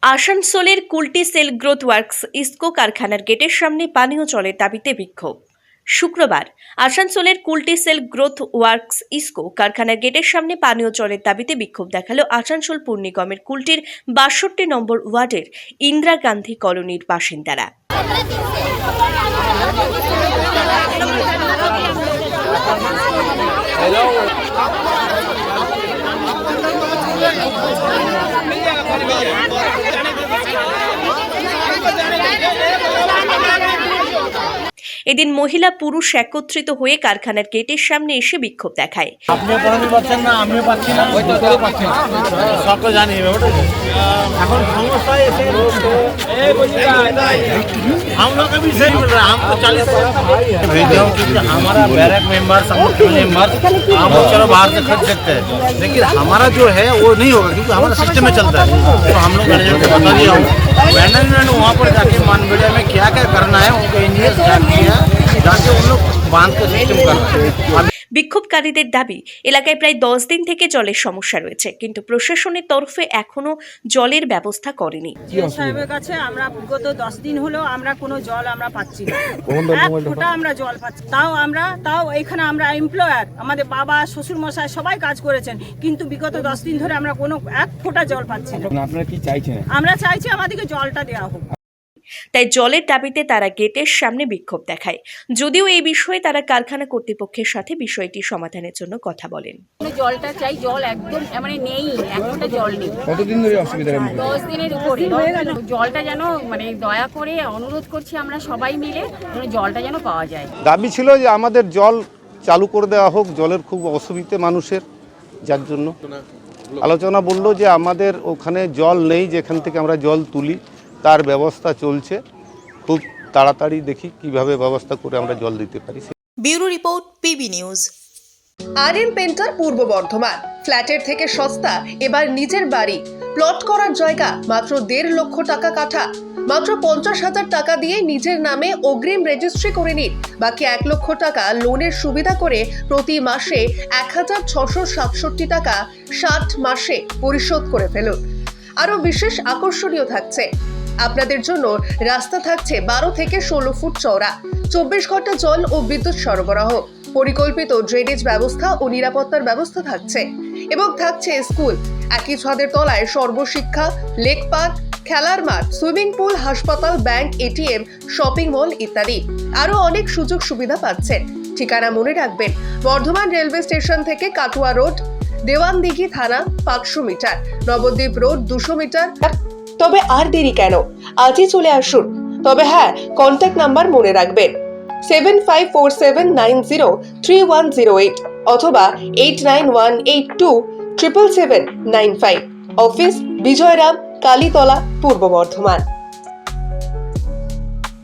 আসানসোলের Kulti SAIL growth works IISCO কারখানার গেটের সামনে পানীয় জলের দাবিতে বিক্ষোভ। শুক্রবার আসানসোলের Kulti SAIL growth works IISCO কারখানার গেটের সামনে পানীয় জলের দাবিতে বিক্ষোভ দেখালো আসানসোল পুর নিগমের কুলটির ৬২ নম্বর ওয়ার্ডের ইন্দিরা গান্ধী কলোনির বাসিন্দারা। এদিন মহিলা পুরুষ একত্রিত হয়ে কারখানার গেটের সামনে এসে বিক্ষোভ দেখায়। আপনিও পাচ্ছেন না, আমিও পাচ্ছি না, সব তো জানি। এখন সমস্যা এসে हम लोग अभी सही बोल रहे हैं, हम तो 40 भेजे हो क्योंकि हमारा बैरक मेंबर हम चलो बाहर से खरीद सकते हैं, लेकिन हमारा जो है वो नहीं होगा क्योंकि हमारा सिस्टम में चलता है। तो हम लोग मैनेजर को बता दिया हूँ, वेंडर वहाँ पर जाके मानवेड़ा में क्या क्या करना है उनको इंजीनियर किया जाके उन लोग बांध के सिस्टम करते हैं। বিক্ষোভকারীদের দাবি, এলাকায় প্রায় 10 দিন থেকে জলের সমস্যা রয়েছে, কিন্তু প্রশাসনের তরফে এখনো জলের ব্যবস্থা করেনি। সাহেবের কাছে আমরা বিগত 10 দিন হলো আমরা কোনো জল আমরা পাচ্ছি না, এক ফোঁটা আমরা জল পাচ্ছি। তাও এখানে আমরা এমপ্লয়ার, আমাদের বাবা শ্বশুর মশাই সবাই কাজ করেছেন, কিন্তু বিগত 10 দিন ধরে আমরা কোনো এক ফোঁটা জল পাচ্ছি না। আপনারা কি চাইছেন? আমরা চাইছি আমাদেরকে জলটা দেওয়া হোক। তাই জলের দাবিতে তারা গেটের সামনে বিক্ষোভ দেখায়। যদিও এই বিষয়ে তারা কারখানা কর্তৃপক্ষের সাথে বিষয়টি সমাধানের জন্য কথা বলেন। জলটা চাই, জল একদম মানে নেই, একটা জল নেই। কতদিন ধরে অসুবিধা? 10 দিনের উপরে। জলটা যেন মানে দয়া করে অনুরোধ করছি আমরা সবাই মিলে জলটা যেন পাওয়া যায়। দাবি ছিল যে আমাদের জল চালু করে দেওয়া হোক, জলের খুব অসুবিধে মানুষের, যার জন্য আলোচনা বললো যে আমাদের ওখানে জল নেই, যেখান থেকে আমরা জল তুলি তার ব্যবস্থা চলছে, খুব তাড়াতাড়ি দেখি কিভাবে ব্যবস্থা করে আমরা জল দিতে পারি। Bureau report, PB news. R painter পূর্ব বর্ধমান। ফ্ল্যাটের থেকে সস্তা এবার নিজের বাড়ি, প্লট করার জায়গা মাত্র 1.5 লক্ষ টাকা কাঠা। মাত্র 50,000 টাকা দিয়ে নিজের নামে অগ্রিম রেজিস্ট্রি করে নিন, বাকি 1 লক্ষ টাকা লোনের সুবিধা করে প্রতি মাসে 1,667 টাকা 60 মাসে পরিশোধ করে ফেলুন। আরো বিশেষ আকর্ষণীয় থাকছে, আপনাদের জন্য রাস্তা থাকছে 12 থেকে 16 ফুট চওড়া, 24 ঘন্টা জল ও বিদ্যুৎ সরবরাহ, পরিকল্পিত ড্রেনেজ ব্যবস্থা ও নিরাপত্তার ব্যবস্থা থাকছে এবং থাকছে স্কুল। একই ছাদের তলায় সর্বশিক্ষা, লেক পার্ক, খেলার মাঠ, সুইমিং পুল, হাসপাতাল, ব্যাংক, এটিএম, শপিং মল ইত্যাদি আরো অনেক সুযোগ সুবিধা পাচ্ছেন। ঠিকানা মনে রাখবেন, বর্ধমান রেলওয়ে স্টেশন থেকে কাটুয়া রোড, দেওয়ানদিঘি থানা 500 মিটার, নবদ্বীপ রোড 200 মিটার। তবে আর দেরি কেন, আজই চলে আসুন। তবে হ্যাঁ, কন্ট্যাক্ট নাম্বার মনে রাখবেন 7547903108 অথবা 8918277795। অফিস বিজয়রাম, কালীতলা, পূর্ব বর্ধমান।